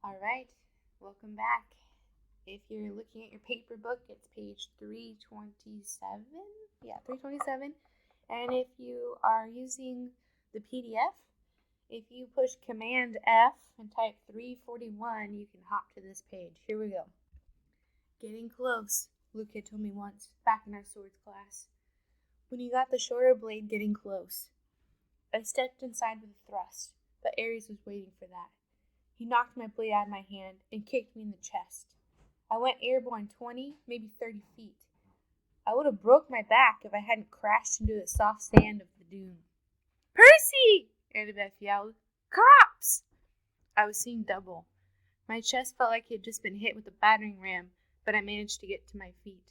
All right, welcome back. If you're looking at your paper book, it's page 327. Yeah, 327. And if you are using the PDF, if you push Command F and type 341, you can hop to this page. Here we go. Getting close, Luke had told me once, back in our swords class. When you got the shorter blade, getting close. I stepped inside with a thrust, but Ares was waiting for that. He knocked my blade out of my hand and kicked me in the chest. I went airborne 20, maybe 30 feet. I would have broke my back if I hadn't crashed into the soft sand of the dune. "Percy!" Annabeth yelled. "Cops!" I was seeing double. My chest felt like it had just been hit with a battering ram, but I managed to get to my feet.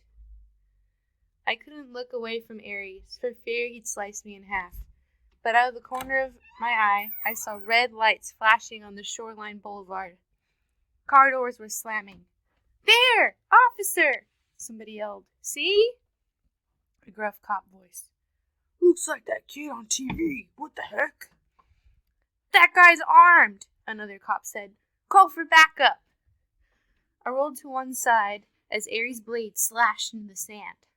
I couldn't look away from Ares for fear he'd slice me in half. But out of the corner of my eye, I saw red lights flashing on the shoreline boulevard. Car doors were slamming. "There! Officer!" somebody yelled. "See?" A gruff cop voice. "Looks like that kid on TV. What the heck?" "That guy's armed," another cop said. "Call for backup." I rolled to one side as Ares' blade slashed into the sand.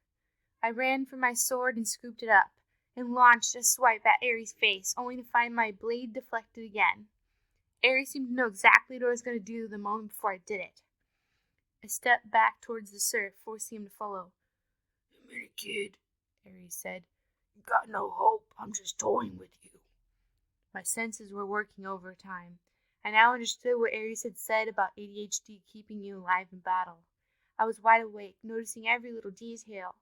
I ran for my sword and scooped it up, and launched a swipe at Ares' face, only to find my blade deflected again. Ares seemed to know exactly what I was going to do the moment before I did it. I stepped back towards the surf, forcing him to follow. "A minute, kid," Ares said. "You got no hope. I'm just toying with you." My senses were working overtime. I now understood what Ares had said about ADHD keeping you alive in battle. I was wide awake, noticing every little detail.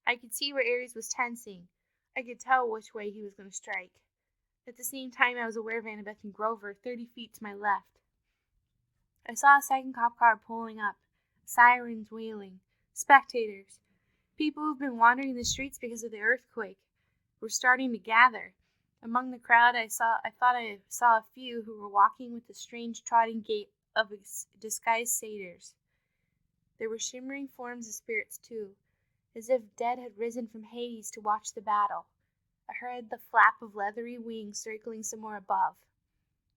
I could see where Ares was tensing. I could tell which way he was going to strike. At the same time, I was aware of Annabeth and Grover 30 feet to my left. I saw a second cop car pulling up, sirens wailing, spectators. People who've been wandering the streets because of the earthquake were starting to gather. Among the crowd, I thought I saw a few who were walking with the strange trotting gait of disguised satyrs. There were shimmering forms of spirits, too, as if dead had risen from Hades to watch the battle. I heard the flap of leathery wings circling somewhere above.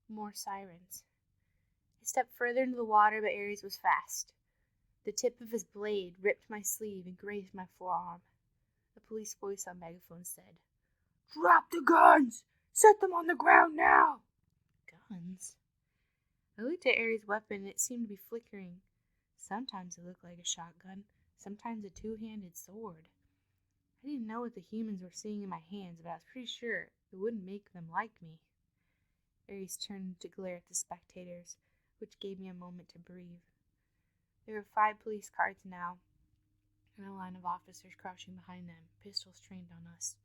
More sirens. I stepped further into the water, but Ares was fast. The tip of his blade ripped my sleeve and grazed my forearm. A police voice on megaphone said, "Drop the guns! Set them on the ground now!" Guns? I looked at Ares' weapon and it seemed to be flickering. Sometimes it looked like a shotgun, sometimes a two-handed sword. I didn't know what the humans were seeing in my hands, but I was pretty sure it wouldn't make them like me. Ares turned to glare at the spectators, which gave me a moment to breathe. There were 5 police cars now, and a line of officers crouching behind them, pistols trained on us.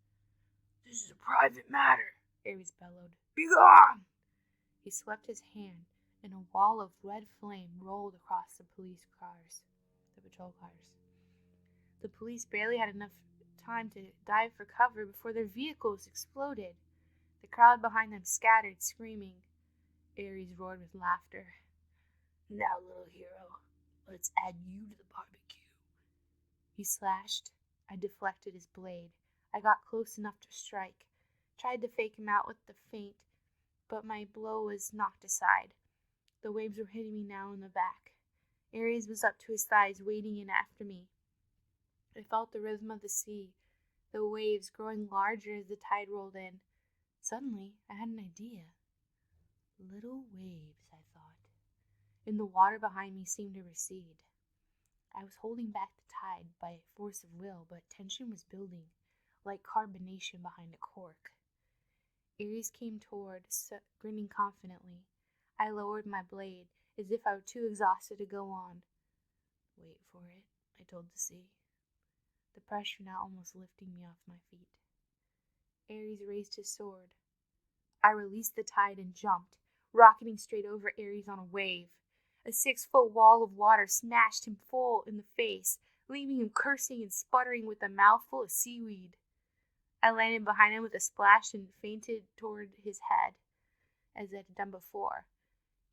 "This is a private matter," Ares bellowed. "Be gone!" He swept his hand, and a wall of red flame rolled across the patrol cars. The police barely had enough time to dive for cover before their vehicles exploded. The crowd behind them scattered, screaming. Ares roared with laughter. "Now, little hero, let's add you to the barbecue." He slashed. I deflected his blade. I got close enough to strike. Tried to fake him out with the feint, but my blow was knocked aside. The waves were hitting me now in the back. Ares was up to his thighs, wading in after me. I felt the rhythm of the sea, the waves growing larger as the tide rolled in. Suddenly, I had an idea. Little waves, I thought, and the water behind me seemed to recede. I was holding back the tide by force of will, but tension was building, like carbonation behind a cork. Ares came toward, grinning confidently. I lowered my blade, as if I were too exhausted to go on. "Wait for it," I told the sea, the pressure now almost lifting me off my feet. Ares raised his sword. I released the tide and jumped, rocketing straight over Ares on a wave. A 6-foot wall of water smashed him full in the face, leaving him cursing and sputtering with a mouthful of seaweed. I landed behind him with a splash and feinted toward his head, as I had done before.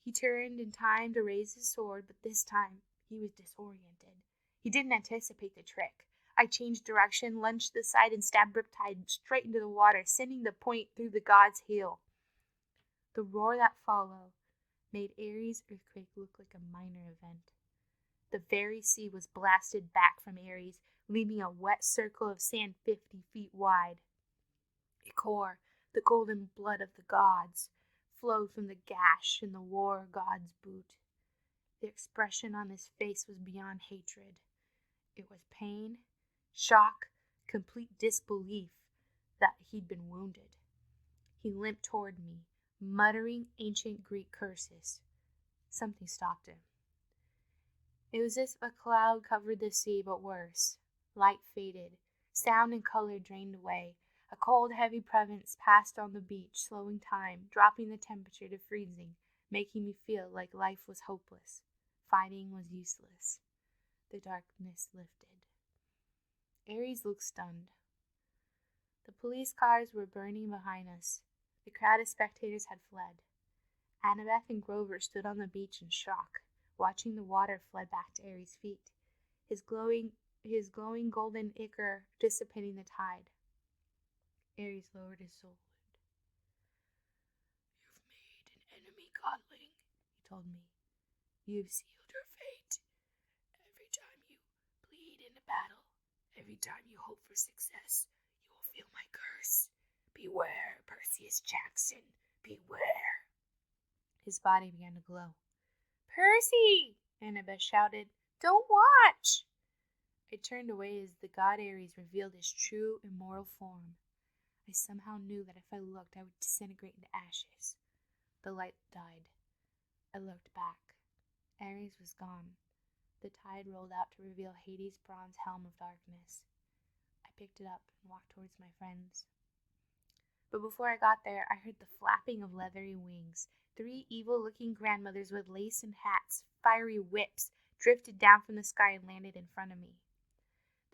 He turned in time to raise his sword, but this time he was disoriented. He didn't anticipate the trick. I changed direction, lunged to the side, and stabbed Riptide straight into the water, sending the point through the god's heel. The roar that followed, made Ares' earthquake look like a minor event. The very sea was blasted back from Ares, leaving a wet circle of sand 50 feet wide. Ichor, the golden blood of the gods, flowed from the gash in the war god's boot. The expression on his face was beyond hatred. It was pain, shock, complete disbelief that he'd been wounded. He limped toward me, muttering ancient Greek curses. Something stopped him. It was as if a cloud covered the sea, but worse. Light faded. Sound and color drained away. A cold, heavy presence passed on the beach, slowing time, dropping the temperature to freezing, making me feel like life was hopeless. Fighting was useless. The darkness lifted. Ares looked stunned. The police cars were burning behind us. The crowd of spectators had fled. Annabeth and Grover stood on the beach in shock, watching the water flood back to Ares' feet, his glowing golden ichor dissipating the tide. Ares lowered his sword. You've made an enemy, godling, he told me. You've sealed your fate. Every time you bleed in a battle, every time you hope for success, you will feel my curse. Beware, Percy Jackson, beware. His body began to glow. Percy! Annabeth shouted. Don't watch! I turned away as the god Ares revealed his true, immortal form. I somehow knew that if I looked, I would disintegrate into ashes. The light died. I looked back. Ares was gone. The tide rolled out to reveal Hades' bronze helm of darkness. I picked it up and walked towards my friends. But before I got there, I heard the flapping of leathery wings. 3 evil-looking grandmothers with lace and hats, fiery whips, drifted down from the sky and landed in front of me.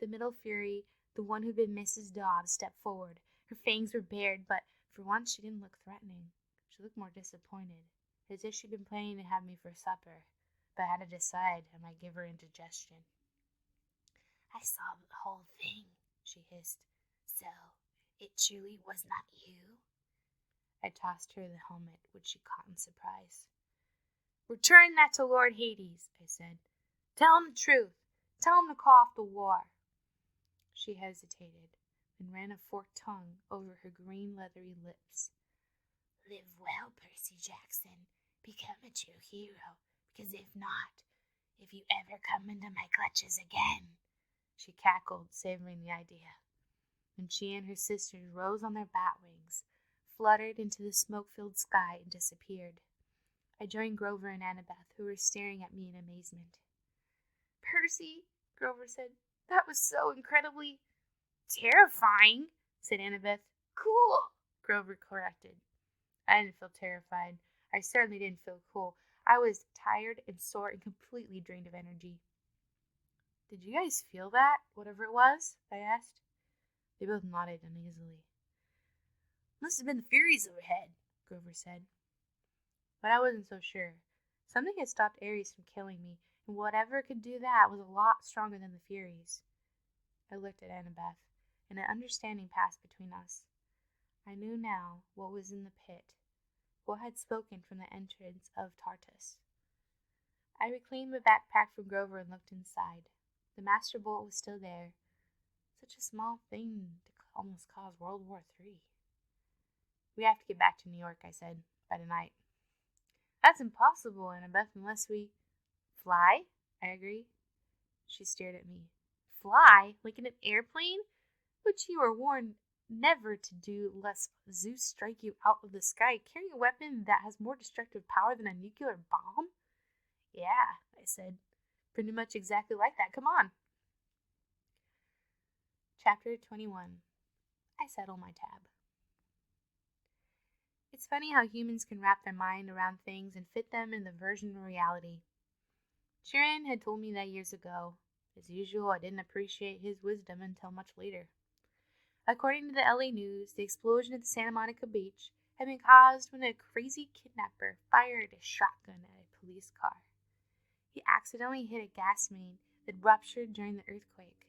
The middle fury, the one who'd been Mrs. Dobbs, stepped forward. Her fangs were bared, but for once she didn't look threatening. She looked more disappointed, as if she'd been planning to have me for supper, but I had to decide I might give her indigestion. I saw the whole thing, she hissed. So, it truly was not you? I tossed her the helmet, which she caught in surprise. Return that to Lord Hades, I said. Tell him the truth. Tell him to call off the war. She hesitated and ran a forked tongue over her green leathery lips. Live well, Percy Jackson. Become a true hero, because if not, if you ever come into my clutches again, she cackled, savoring the idea. And she and her sisters rose on their bat wings, fluttered into the smoke-filled sky, and disappeared. I joined Grover and Annabeth, who were staring at me in amazement. Percy, Grover said, that was so incredibly terrifying, said Annabeth. Cool, Grover corrected. I didn't feel terrified. I certainly didn't feel cool. I was tired and sore and completely drained of energy. Did you guys feel that, whatever it was? I asked. They both nodded uneasily. Must have been the Furies overhead, Grover said. But I wasn't so sure. Something had stopped Ares from killing me, and whatever could do that was a lot stronger than the Furies. I looked at Annabeth, and an understanding passed between us. I knew now what was in the pit, what had spoken from the entrance of Tartarus. I reclaimed the backpack from Grover and looked inside. The Master Bolt was still there. Such a small thing to almost cause World War III. We have to get back to New York, I said, by tonight. That's impossible, Annabeth, unless we fly, I agreed. She stared at me. Fly? Like in an airplane? Which you were warned never to do lest Zeus strike you out of the sky carrying a weapon that has more destructive power than a nuclear bomb? Yeah, I said. Pretty much exactly like that. Come on. Chapter 21. I settle my tab. It's funny how humans can wrap their mind around things and fit them in the version of reality. Sharon had told me that years ago. As usual, I didn't appreciate his wisdom until much later. According to the LA News, the explosion at the Santa Monica beach had been caused when a crazy kidnapper fired a shotgun at a police car. He accidentally hit a gas main that ruptured during the earthquake.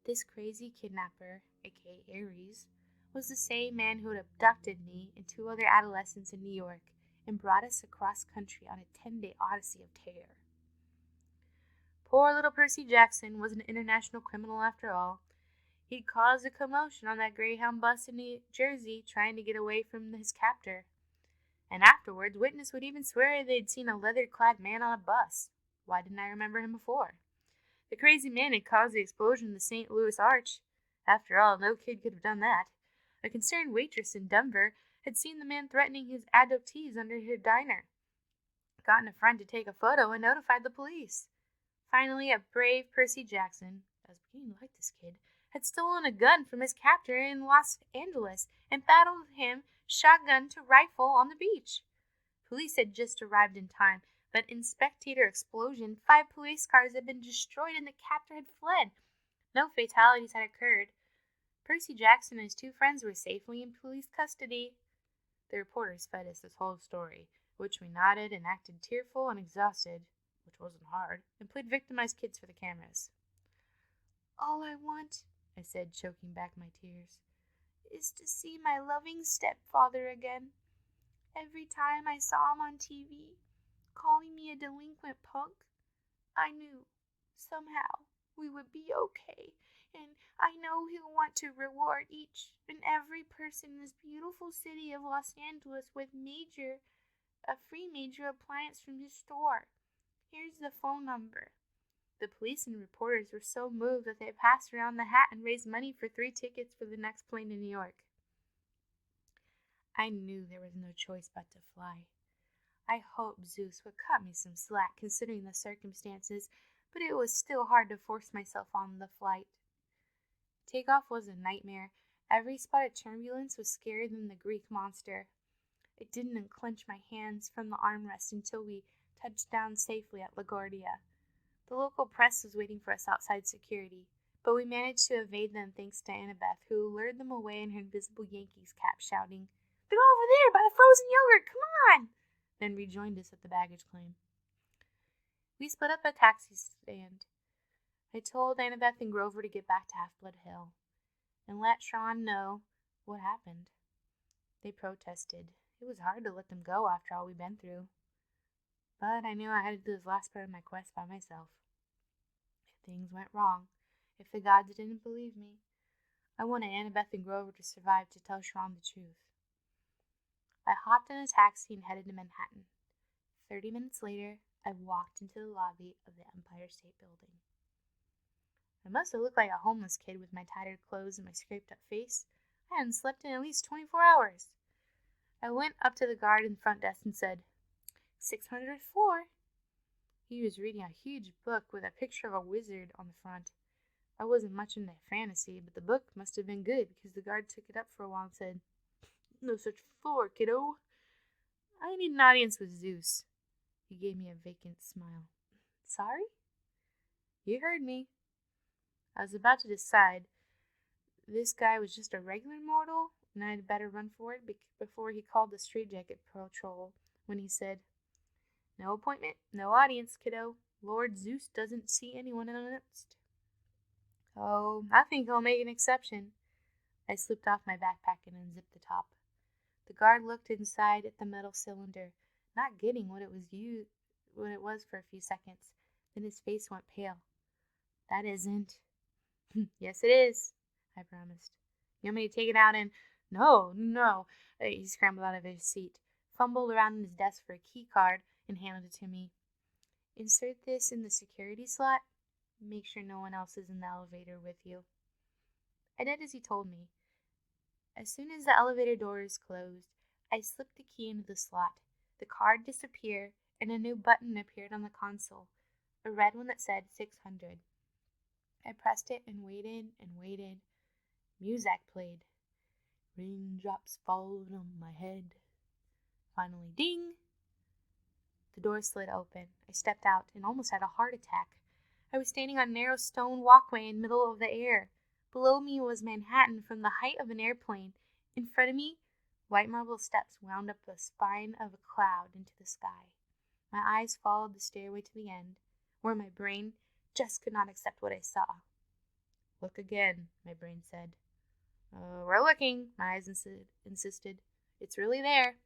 This crazy kidnapper, aka Ares, was the same man who had abducted me and 2 other adolescents in New York and brought us across country on a 10-day odyssey of terror. Poor little Percy Jackson was an international criminal after all. He'd caused a commotion on that Greyhound bus in New Jersey trying to get away from his captor. And afterwards, witnesses would even swear they'd seen a leather-clad man on a bus. Why didn't I remember him before? The crazy man had caused the explosion in the St. Louis Arch. After all, no kid could have done that. A concerned waitress in Denver had seen the man threatening his adoptees under her diner, gotten a friend to take a photo, and notified the police. Finally, a brave Percy Jackson, I was beginning to like this kid, had stolen a gun from his captor in Los Angeles and battled him shotgun to rifle on the beach. Police had just arrived in time, but in spectator explosion, 5 police cars had been destroyed and the captor had fled. No fatalities had occurred. Percy Jackson and his 2 friends were safely in police custody. The reporters fed us this whole story, which we nodded and acted tearful and exhausted, which wasn't hard, and played victimized kids for the cameras. "All I want," I said, choking back my tears, "is to see my loving stepfather again. Every time I saw him on TV, calling me a delinquent punk, I knew, somehow, we would be okay, and I know he'll want to reward each and every person in this beautiful city of Los Angeles with a free major appliance from his store. Here's the phone number." The police and reporters were so moved that they passed around the hat and raised money for 3 tickets for the next plane to New York. I knew there was no choice but to fly. I hoped Zeus would cut me some slack considering the circumstances, but it was still hard to force myself on the flight. Takeoff was a nightmare. Every spot of turbulence was scarier than the Greek monster. I didn't unclench my hands from the armrest until we touched down safely at LaGuardia. The local press was waiting for us outside security, but we managed to evade them thanks to Annabeth, who lured them away in her invisible Yankees cap, shouting, "They're over there by the frozen yogurt, come on!" then rejoined us at the baggage claim. We split up at a taxi stand. I told Annabeth and Grover to get back to Half-Blood Hill and let Sean know what happened. They protested. It was hard to let them go after all we'd been through. But I knew I had to do this last part of my quest by myself. If things went wrong, if the gods didn't believe me, I wanted Annabeth and Grover to survive to tell Sean the truth. I hopped in a taxi and headed to Manhattan. 30 minutes later, I walked into the lobby of the Empire State Building. I must have looked like a homeless kid with my tattered clothes and my scraped-up face. I hadn't slept in at least 24 hours. I went up to the guard in the front desk and said, 600th floor. He was reading a huge book with a picture of a wizard on the front. I wasn't much into fantasy, but the book must have been good because the guard took it up for a while and said, "No such floor, kiddo. I need an audience with Zeus." He gave me a vacant smile. "Sorry?" "You heard me." I was about to decide this guy was just a regular mortal and I had better run for it before he called the straitjacket patrol when he said, "No appointment, no audience, kiddo. Lord Zeus doesn't see anyone unannounced." "Oh, I think he'll make an exception." I slipped off my backpack and unzipped the top. The guard looked inside at the metal cylinder, not getting what it was for a few seconds. Then his face went pale. "That isn't." "Yes, it is," I promised. "You want me to take it out and—" No. He scrambled out of his seat, fumbled around in his desk for a key card, and handed it to me. "Insert this in the security slot. Make sure no one else is in the elevator with you." I did as he told me. As soon as the elevator doors closed, I slipped the key into the slot. The card disappeared, and a new button appeared on the console, a red one that said 600. I pressed it and waited and waited. Music played. Raindrops falling on my head. Finally, ding! The door slid open. I stepped out and almost had a heart attack. I was standing on a narrow stone walkway in the middle of the air. Below me was Manhattan from the height of an airplane. In front of me, white marble steps wound up the spine of a cloud into the sky. My eyes followed the stairway to the end, where my brain just could not accept what I saw. "Look again," my brain said. "We're looking," my eyes insisted. "It's really there."